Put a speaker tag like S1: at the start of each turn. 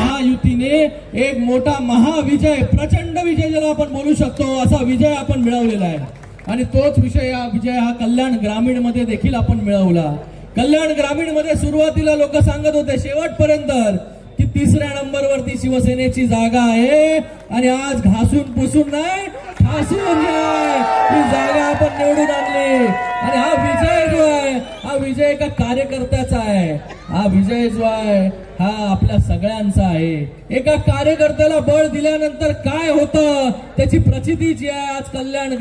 S1: महायुतीने एक मोठा महाविजय, प्रचंड विजय ज्याला आपण बोलू शकतो, असा विजय आपण मिळवलेला आहे। आणि तोच विजय हा कल्याण ग्रामीण मध्ये देखील आपण मिळवला। कल्याण ग्रामीण मध्ये सुरुवातीला लोक सांगत होते शेवटपर्यंत की 3ऱ्या नंबरवरती शिवसेनेची जागा आहे आणि आज घासून पुसून नाही ठासून ही जागा आपण निवडून आणली। आणि हा विजय जो आहे हा विजय एका कार्यकर्त्याचा आहे, हा विजय जो आहे हा आपल्या सगळ्यांचा आहे। एका कार्यकर्त्याला बळ दिल्यानंतर काय होतं त्याची प्रचिती जी आहे आज कल्याण